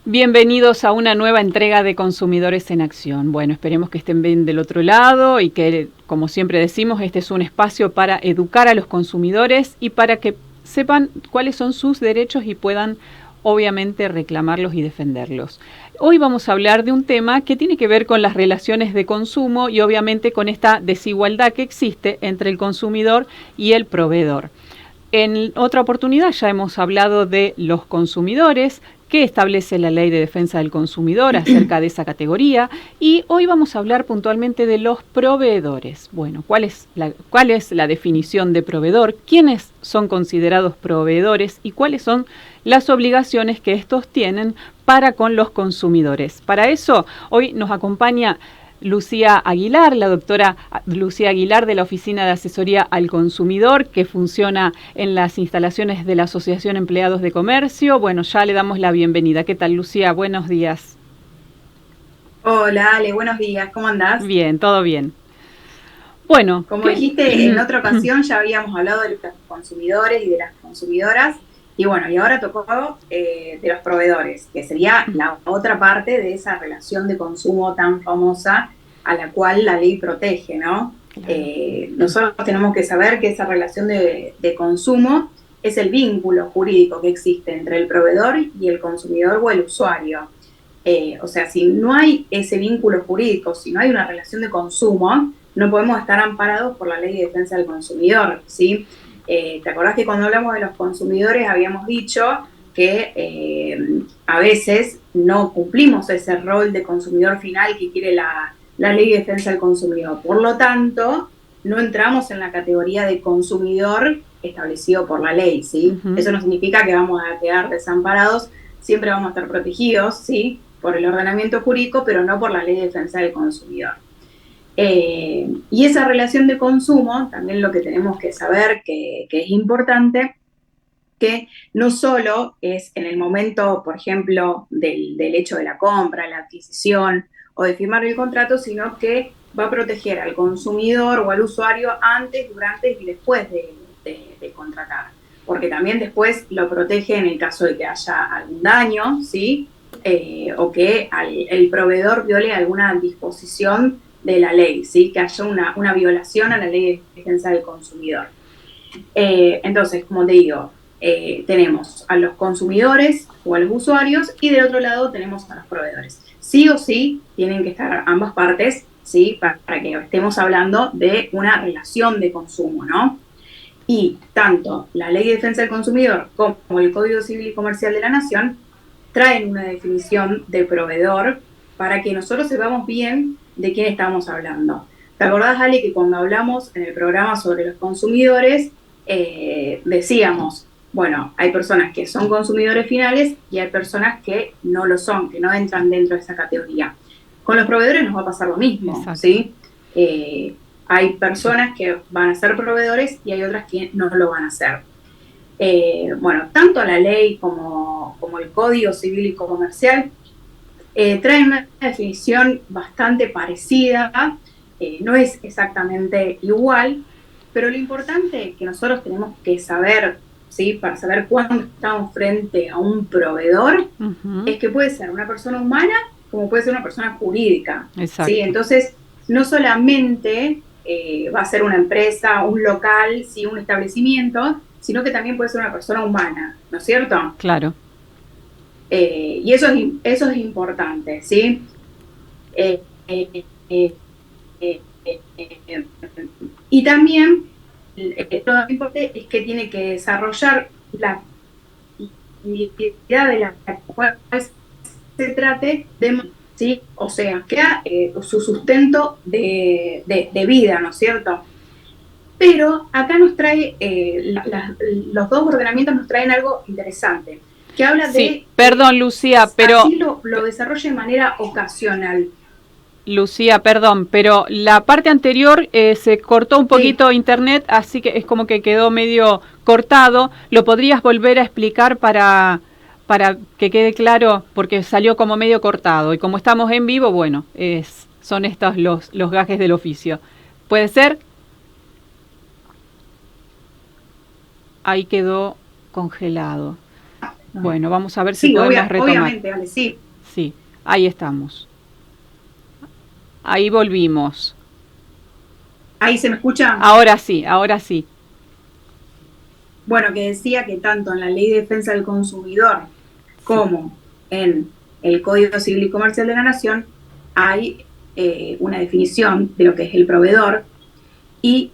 Bienvenidos a una nueva entrega de Consumidores en Acción. Bueno, esperemos que estén bien del otro lado y que, como siempre decimos, este es un espacio para educar a los consumidores y para que sepan cuáles son sus derechos y puedan, obviamente, reclamarlos y defenderlos. Hoy vamos a hablar de un tema que tiene que ver con las relaciones de consumo y, obviamente, con esta desigualdad que existe entre el consumidor y el proveedor. En otra oportunidad ya hemos hablado de los consumidores, qué establece la Ley de Defensa del Consumidor acerca de esa categoría, y hoy vamos a hablar puntualmente de los proveedores. Bueno, ¿cuál es la definición de proveedor? ¿Quiénes son considerados proveedores y cuáles son las obligaciones que estos tienen para con los consumidores? Para eso, hoy nos acompaña Lucía Aguilar, la doctora Lucía Aguilar de la Oficina de Asesoría al Consumidor, que funciona en las instalaciones de la Asociación Empleados de Comercio. Bueno, ya le damos la bienvenida. ¿Qué tal, Lucía? Buenos días. Hola, Ale, buenos días. ¿Cómo andás? Bien, todo bien. Bueno, como dijiste, en otra ocasión ya habíamos hablado de los consumidores y de las consumidoras. Y bueno, y ahora tocó de los proveedores, que sería la otra parte de esa relación de consumo tan famosa a la cual la ley protege, ¿no? Nosotros tenemos que saber que esa relación de consumo es el vínculo jurídico que existe entre el proveedor y el consumidor o el usuario. O sea, si no hay ese vínculo jurídico, si no hay una relación de consumo, no podemos estar amparados por la Ley de Defensa del Consumidor, ¿sí? ¿Te acordás que cuando hablamos de los consumidores habíamos dicho que a veces no cumplimos ese rol de consumidor final que quiere la Ley de Defensa del Consumidor? Por lo tanto, no entramos en la categoría de consumidor establecido por la ley, ¿sí? Uh-huh. Eso no significa que vamos a quedar desamparados, siempre vamos a estar protegidos, ¿sí?, por el ordenamiento jurídico, pero no por la Ley de Defensa del Consumidor. Y esa relación de consumo, también lo que tenemos que saber que es importante, que no solo es en el momento, por ejemplo, del hecho de la compra, la adquisición o de firmar el contrato, sino que va a proteger al consumidor o al usuario antes, durante y después de contratar. Porque también después lo protege en el caso de que haya algún daño, ¿sí? O que el proveedor viole alguna disposición de la ley, ¿sí?, que haya una violación a la Ley de Defensa del Consumidor. Entonces, como te digo, tenemos a los consumidores o a los usuarios y del otro lado tenemos a los proveedores. Sí o sí tienen que estar ambas partes, ¿sí?, para que estemos hablando de una relación de consumo, ¿no? Y tanto la Ley de Defensa del Consumidor como el Código Civil y Comercial de la Nación traen una definición de proveedor para que nosotros sepamos bien de quién estamos hablando. ¿Te acordás, Ale, que cuando hablamos en el programa sobre los consumidores, decíamos, bueno, hay personas que son consumidores finales y hay personas que no lo son, que no entran dentro de esa categoría? Con los proveedores nos va a pasar lo mismo, exacto, ¿sí? Hay personas que van a ser proveedores y hay otras que no lo van a ser. Bueno, tanto la ley como el Código Civil y Comercial traen una definición bastante parecida, no es exactamente igual, pero lo importante que nosotros tenemos que saber, ¿sí?, para saber cuándo estamos frente a un proveedor, uh-huh, es que puede ser una persona humana como puede ser una persona jurídica, ¿sí? Entonces, no solamente va a ser una empresa, un local, ¿sí?, un establecimiento, sino que también puede ser una persona humana, ¿no es cierto? Claro. Y eso es importante, ¿sí? Y también lo importante es que tiene que desarrollar la idea de la cual se trate de, ¿sí?, o sea, que su sustento de vida, ¿no es cierto? Pero acá nos trae, los dos ordenamientos nos traen algo interesante, que habla de... Perdón, Lucía, pero... Así lo desarrolla de manera ocasional. Lucía, perdón, pero la parte anterior se cortó un poquito internet, así que es como que quedó medio cortado. ¿Lo podrías volver a explicar para que quede claro? Porque salió como medio cortado y como estamos en vivo, bueno, son estos los gajes del oficio. ¿Puede ser? Ahí quedó congelado. Bueno, vamos a ver si podemos retomar. Obviamente, Ale, sí. Sí, ahí estamos. Ahí volvimos. ¿Ahí se me escucha? Ahora sí, ahora sí. Bueno, que decía que tanto en la Ley de Defensa del Consumidor como en el Código Civil y Comercial de la Nación hay una definición de lo que es el proveedor y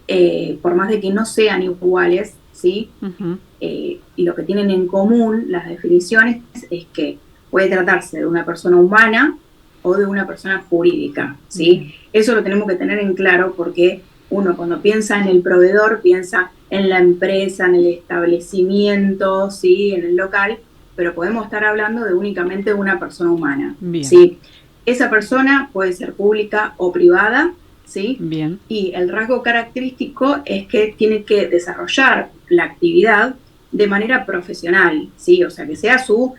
por más de que no sean iguales, ¿sí? Uh-huh. Y lo que tienen en común las definiciones es que puede tratarse de una persona humana o de una persona jurídica, ¿sí? Uh-huh. Eso lo tenemos que tener en claro porque uno cuando piensa en el proveedor piensa en la empresa, en el establecimiento, ¿sí? En el local, pero podemos estar hablando de únicamente una persona humana. Bien. ¿Sí? Esa persona puede ser pública o privada, ¿sí? Bien. Y el rasgo característico es que tiene que desarrollar la actividad de manera profesional, ¿sí? O sea, que sea su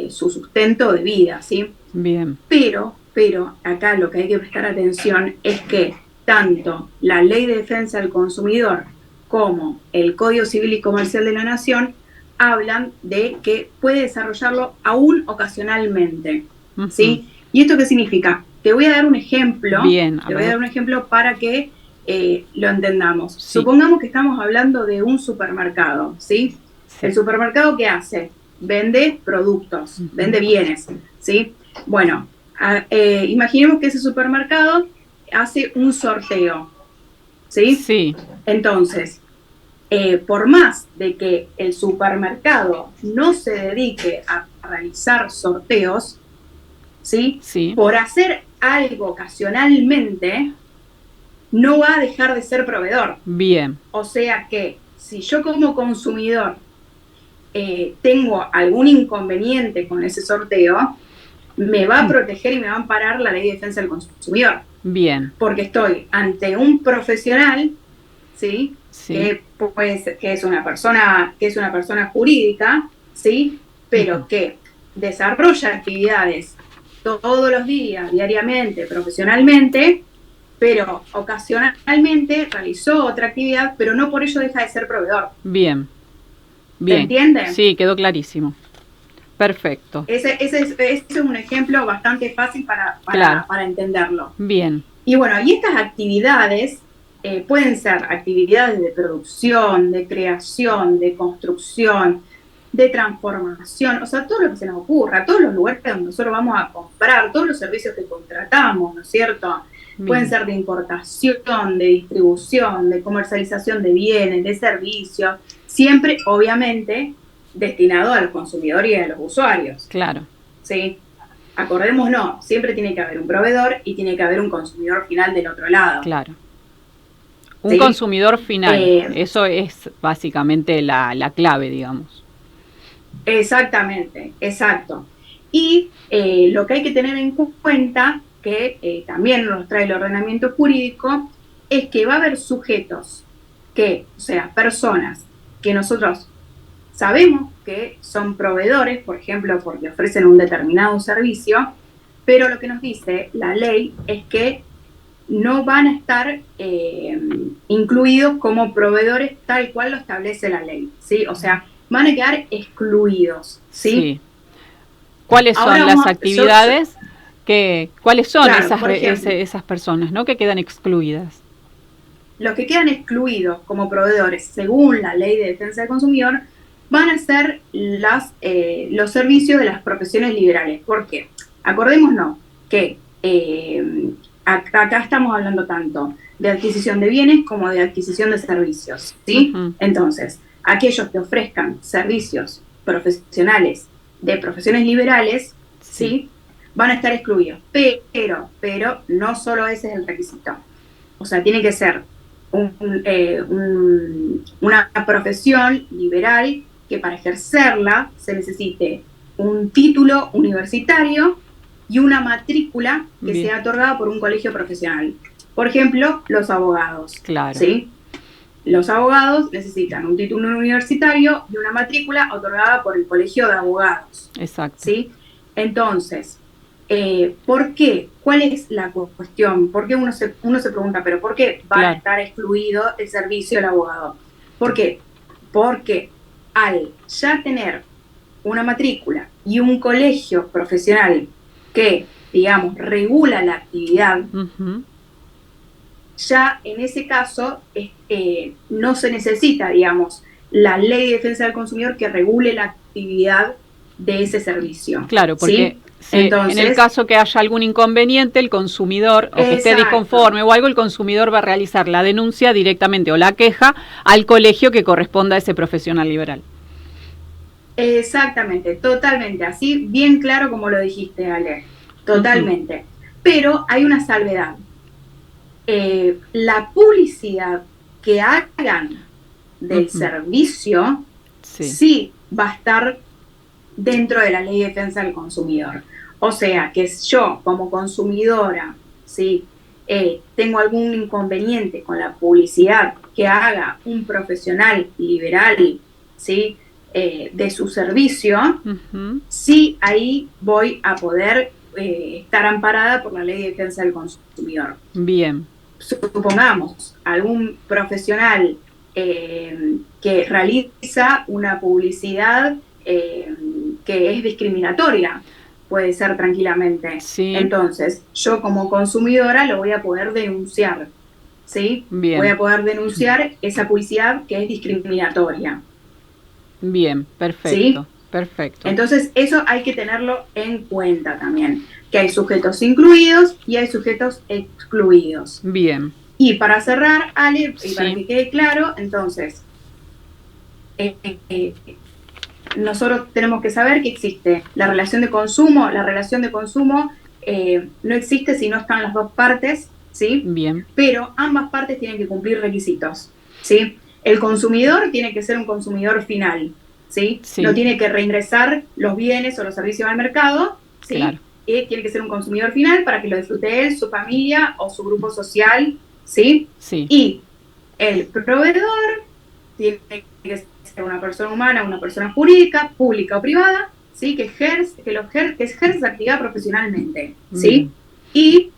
sustento de vida, ¿sí? Bien. Pero acá lo que hay que prestar atención es que tanto la Ley de Defensa del Consumidor como el Código Civil y Comercial de la Nación hablan de que puede desarrollarlo aún ocasionalmente, uh-huh. ¿sí? ¿Y esto qué significa? Te voy a dar un ejemplo. Bien, te voy a dar un ejemplo para que lo entendamos. Sí. Supongamos que estamos hablando de un supermercado, ¿sí? Sí. ¿El supermercado qué hace? Vende productos, uh-huh. Vende bienes, ¿sí? Bueno, imaginemos que ese supermercado hace un sorteo, ¿sí? Sí. Entonces, por más de que el supermercado no se dedique a realizar sorteos, ¿sí? Sí. Por hacer algo ocasionalmente, no va a dejar de ser proveedor. Bien. O sea que si yo como consumidor tengo algún inconveniente con ese sorteo, me va a proteger y me va a amparar la Ley de Defensa del Consumidor. Bien. Porque estoy ante un profesional, ¿sí? Sí. Que es una persona jurídica, ¿sí? Pero uh-huh. Que desarrolla actividades todos los días, diariamente, profesionalmente, pero ocasionalmente realizó otra actividad, pero no por ello deja de ser proveedor. Bien. Bien. ¿Se entiende? Sí, quedó clarísimo. Perfecto. Ese es un ejemplo bastante fácil para entenderlo. Bien. Y bueno, y estas actividades pueden ser actividades de producción, de creación, de construcción, de transformación, o sea, todo lo que se nos ocurra, todos los lugares donde nosotros vamos a comprar, todos los servicios que contratamos, ¿no es cierto? Bien. Pueden ser de importación, de distribución, de comercialización de bienes, de servicios, siempre, obviamente, destinado a los consumidores y a los usuarios. Claro. ¿Sí? Acordémonos, siempre tiene que haber un proveedor y tiene que haber un consumidor final del otro lado. Claro. Un ¿Sí? consumidor final, eso es básicamente la clave, digamos. Exactamente, exacto. Y lo que hay que tener en cuenta, que también nos trae el ordenamiento jurídico, es que va a haber sujetos o sea, personas que nosotros sabemos que son proveedores, por ejemplo, porque ofrecen un determinado servicio, pero lo que nos dice la ley es que no van a estar incluidos como proveedores tal cual lo establece la ley, ¿sí? O sea, van a quedar excluidos, ¿sí? Sí. ¿Cuáles son las actividades? ¿Cuáles son esas personas, ¿no? Que quedan excluidas? Los que quedan excluidos como proveedores, según la Ley de Defensa del Consumidor, van a ser los servicios de las profesiones liberales. ¿Por qué? Acordémonos que acá estamos hablando tanto de adquisición de bienes como de adquisición de servicios, ¿sí? Uh-huh. Entonces, aquellos que ofrezcan servicios profesionales de profesiones liberales, ¿sí? Van a estar excluidos. Pero no solo ese es el requisito. O sea, tiene que ser una profesión liberal que para ejercerla se necesite un título universitario y una matrícula que Bien. sea otorgada por un colegio profesional. Por ejemplo, los abogados. Claro. ¿Sí? Los abogados necesitan un título universitario y una matrícula otorgada por el colegio de abogados. Exacto. ¿Sí? Entonces, ¿por qué? ¿Cuál es la cuestión? ¿Por qué uno se pregunta, pero por qué va a estar excluido el servicio del abogado? ¿Por qué? Porque al ya tener una matrícula y un colegio profesional que, digamos, regula la actividad, ya en ese caso no se necesita, digamos, la ley de defensa del consumidor que regule la actividad de ese servicio. Claro, porque ¿sí? Entonces, en el caso que haya algún inconveniente, el consumidor, o que esté disconforme o algo, el consumidor va a realizar la denuncia directamente o la queja al colegio que corresponda a ese profesional liberal. Exactamente, totalmente, así bien claro como lo dijiste, Ale, totalmente. Pero hay una salvedad. La publicidad que hagan del servicio sí va a estar dentro de la ley de defensa del consumidor. O sea, que yo como consumidora, ¿sí? Tengo algún inconveniente con la publicidad que haga un profesional liberal, ¿sí? De su servicio, sí ahí voy a poder estar amparada por la ley de defensa del consumidor. Bien. Supongamos, algún profesional que realiza una publicidad que es discriminatoria, puede ser tranquilamente. Sí. Entonces, yo como consumidora lo voy a poder denunciar, ¿sí? Bien. Voy a poder denunciar esa publicidad que es discriminatoria. Bien, perfecto. ¿Sí? Perfecto. Entonces, eso hay que tenerlo en cuenta también, que hay sujetos incluidos y hay sujetos excluidos. Bien. Y para cerrar, Ale, y para que quede claro, entonces, nosotros tenemos que saber que existe la relación de consumo. La relación de consumo no existe si no están las dos partes, ¿sí? Bien. Pero ambas partes tienen que cumplir requisitos, ¿sí? El consumidor tiene que ser un consumidor final, ¿sí? No tiene que reingresar los bienes o los servicios al mercado, ¿sí? Claro. Tiene que ser un consumidor final para que lo disfrute él, su familia o su grupo social, ¿sí? Sí. Y el proveedor tiene que ser una persona humana, una persona jurídica, pública o privada, ¿sí? Que ejerce actividad profesionalmente, ¿sí? Y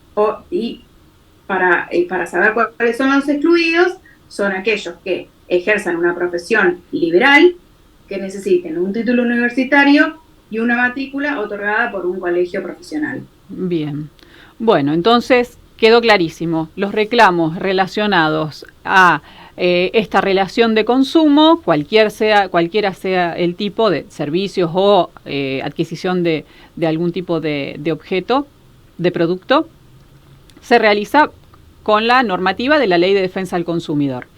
para saber cuáles son los excluidos, son aquellos que ejerzan una profesión liberal, que necesiten un título universitario y una matrícula otorgada por un colegio profesional. Bien. Bueno, entonces quedó clarísimo. Los reclamos relacionados a esta relación de consumo, cualquiera sea el tipo de servicios o adquisición de algún tipo de objeto, de producto, se realiza con la normativa de la Ley de Defensa del Consumidor.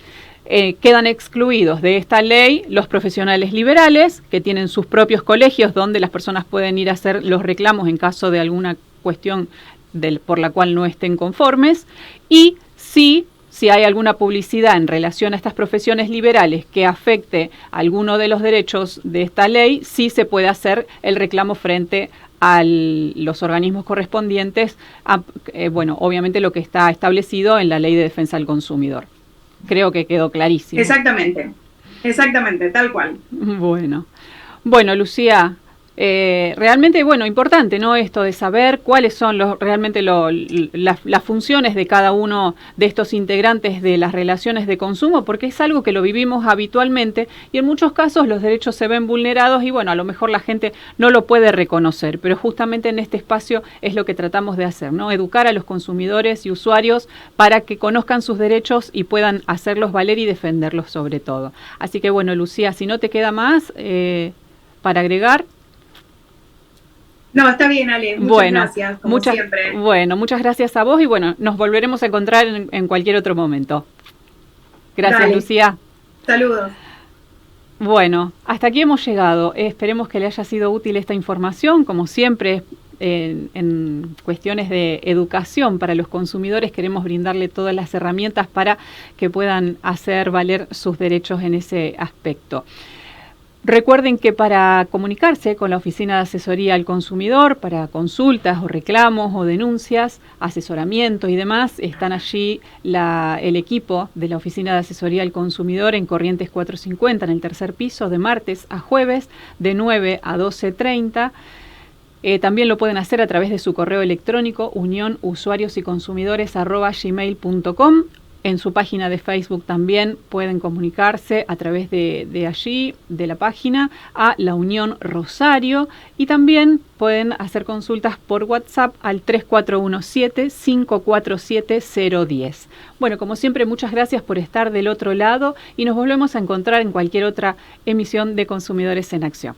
Quedan excluidos de esta ley los profesionales liberales, que tienen sus propios colegios donde las personas pueden ir a hacer los reclamos en caso de alguna cuestión por la cual no estén conformes, y si hay alguna publicidad en relación a estas profesiones liberales que afecte alguno de los derechos de esta ley, sí se puede hacer el reclamo frente a los organismos correspondientes, bueno, obviamente lo que está establecido en la Ley de Defensa del Consumidor. Creo que quedó clarísimo. Exactamente, tal cual. Bueno, Lucía, realmente, bueno, importante, ¿no? Esto de saber cuáles son realmente las funciones de cada uno de estos integrantes de las relaciones de consumo, porque es algo que lo vivimos habitualmente y en muchos casos los derechos se ven vulnerados y, bueno, a lo mejor la gente no lo puede reconocer, pero justamente en este espacio es lo que tratamos de hacer, ¿no? Educar a los consumidores y usuarios para que conozcan sus derechos y puedan hacerlos valer y defenderlos sobre todo. Así que, bueno, Lucía, si no te queda más para agregar. No, está bien, Ale. Muchas gracias, como siempre. Bueno, muchas gracias a vos y bueno, nos volveremos a encontrar en cualquier otro momento. Gracias, Dale. Lucía. Saludos. Bueno, hasta aquí hemos llegado. Esperemos que le haya sido útil esta información. Como siempre, en cuestiones de educación para los consumidores, queremos brindarle todas las herramientas para que puedan hacer valer sus derechos en ese aspecto. Recuerden que para comunicarse con la Oficina de Asesoría al Consumidor, para consultas o reclamos o denuncias, asesoramiento y demás, están allí el equipo de la Oficina de Asesoría al Consumidor en Corrientes 450, en el tercer piso, de martes a jueves, de 9 a 12:30. También lo pueden hacer a través de su correo electrónico unionusuariosyconsumidores@gmail.com. En su página de Facebook también pueden comunicarse a través de allí, de la página, a la Unión Rosario, y también pueden hacer consultas por WhatsApp al 3417-547-010. Bueno, como siempre, muchas gracias por estar del otro lado y nos volvemos a encontrar en cualquier otra emisión de Consumidores en Acción.